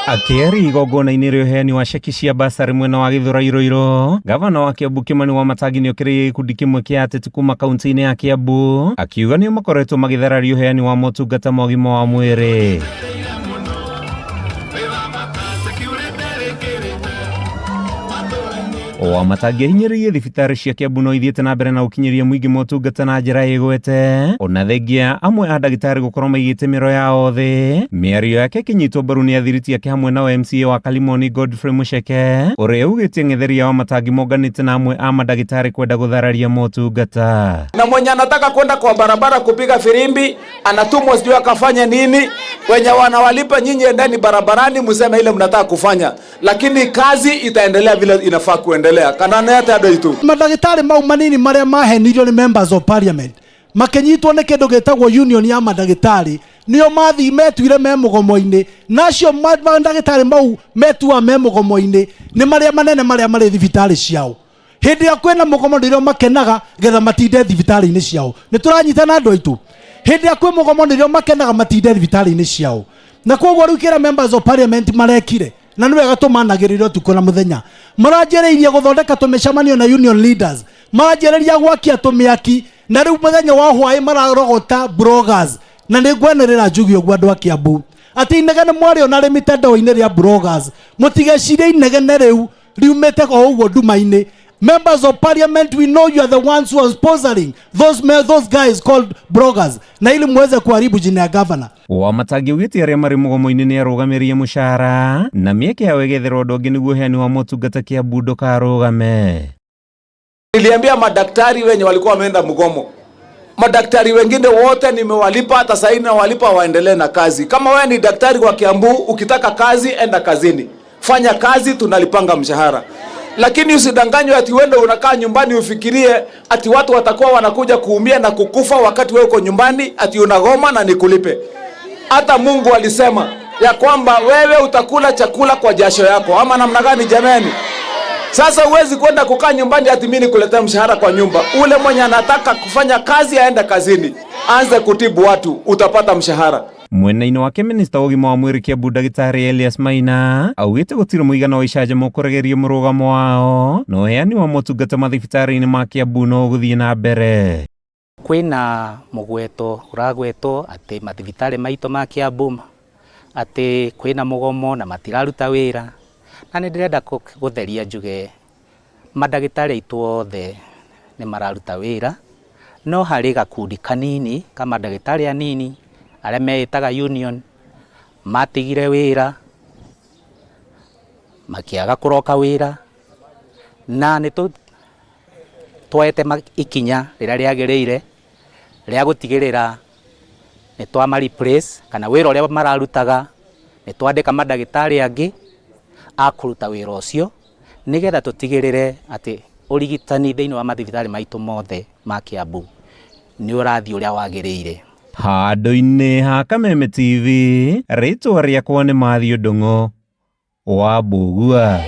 Akiari igongona-inĩ rĩa ũheani wa ceki cia basarĩ mwena wa Gĩthũrai Irathĩro, gavana wa Kiambu Kimani Wamatangi nĩokĩrĩire gĩkundi kĩmwe kĩa ateti kuma kaunti-inĩ ya Kiambu, akiuga nĩo makoretwo magĩthararia ũheani wa motungata ma ũgima wa mwĩrĩ. Wamatangi ahinyĩrĩirie thibitarĩ cia Kiambu no ithiĩte na mbere na gũkinyĩria mũingĩ motungata na njĩra ĩgwete, ona thengia amwe a ndagĩtarĩ gũkorwo maigĩte mĩro yao thĩ. Mĩario yake ĩkĩnyitwo mbaru nĩ athiriti ake hamwe na MCA wa Kalimoni Godfrey Mucheke, ũrĩa ugĩtie ng'etheria Wamatangi monganĩte na amwe a mandagĩtarĩ kwenda gũthararia motungata. Na mwenye anataka kwenda kwa barabara kupiga firimbi anatumwa sijui akafanya nini, wenye wanawalipa nyinyi endeni barabarani mseme ile mnataka kufanya, lakini kazi itaendelea vile inafaa kuendelea. Madagĩtarĩ mau manini marĩa mahenirio ni members of parliament makenyitwo nĩ kĩndũ gĩtagwo union ya madagĩtarĩ, nĩo mathi metuire me mũgomo-inĩ, nacio madagĩtarĩ mau metua me mũgomo-inĩ nĩ marĩa manene marĩa marĩ thibitarĩ ciao. Hĩndĩ ya kwĩna mũgomo nĩrĩo makenaga getha matinde thibitarĩ-inĩ ciao. Nĩ tũranyitana andũ aitũ? Hĩndĩ ya kwĩ mũgomo nĩrĩo makenaga matinde thibitarĩ-inĩ ciao. Na koguo rĩu kĩrĩa members of parliament marekire na nĩwega tũmanagĩrĩrio tukũ na mũthenya, maranjĩrĩirie gũthondeka tũmĩcemanio na union leaders, maranjĩrĩria gwakia tũmĩaki, na rĩu mũthenya wa hwaĩ mararogota bloggers, na nĩngwenĩrĩra njugi ũguo andũ a Kiambu atĩ inegene mwarĩo na rĩmitandao-inĩ rĩa bloggers, mũtigecirie inegene rĩu riumĩte o ũguo nduma-inĩ. Members of parliament, we know you are the ones who are sponsoring those guys called bloggers, na ili muweze kuharibu jina ya governor. Wamatangi ugĩte arĩa marĩ mũgomo-inĩ nĩ arũgamĩrĩrie mũcara na mĩeke yao ĩgetherwo ũndũ ũngĩ nĩguo ũheani wa motungata Kiambu ndũkarũgame. Niliambia madaktari wenye walikuwa wameenda mgomo, madaktari wengine wote nimewalipa, hata sasa na walipa waendelee na kazi. Kama wewe ni daktari wa Kiambu, ukitaka kazi enda kazini, fanya kazi, tunalipanga mshahara. Lakini usidanganywe ati uende unakaa nyumbani ufikirie ati watu watakuwa wanakuja kuumia na kukufa wakati wewe uko nyumbani ati unagoma na nikulipe. Hata Mungu alisema ya kwamba wewe utakula chakula kwa jasho yako, ama namna gani jamani? Sasa huwezi kwenda kukaa nyumbani ati mimi nikuletea mshahara kwa nyumba. Ule mwenye anataka kufanya kazi aenda kazini, anze kutibu watu, utapata mshahara. Mwena-inĩ wake minista ũgima wa mwĩrĩ Kiambu ndagĩtarĩ Elias Maina augĩte gũtirĩ mũigana wa icanjama kũregeria mũrũgamo wao na ũheani wa motungata mathibitarĩ-inĩ ma Kiambu no gũthiĩ na mbere. Kwĩna mũgweto ũragwetwo atĩ mathibitarĩ maitũ ma Kiambu atĩ kwĩna mũgomo na matiraruta wĩra, na nĩ ndĩrenda gũtheria njuge mandagĩtarĩ aitũ othe nĩ mararuta wĩra, no harĩ gakundi kanini ka mandagĩtarĩ anini arĩa meĩtaga union matigire wĩra makĩaga kũroka wĩra, na nĩ twoete ikinya rĩrĩa rĩagĩrĩire rĩa gũtigĩrĩra nĩ twama replace kana wĩra ũrĩa mararutaga nĩ twandĩka mandagĩtarĩ angĩ a kũruta wĩra ũcio, nĩgetha tũtigĩrĩre atĩ ũrigitani thĩinĩ wa mathibitarĩ maitũ mothe ma Kiambu nĩ ũrathiĩ ũrĩa wagĩrĩire. Handũ-inĩ ha Kameme TV, rĩtwa rĩakwa nĩ Mathew Ndung'u wa Mbugua.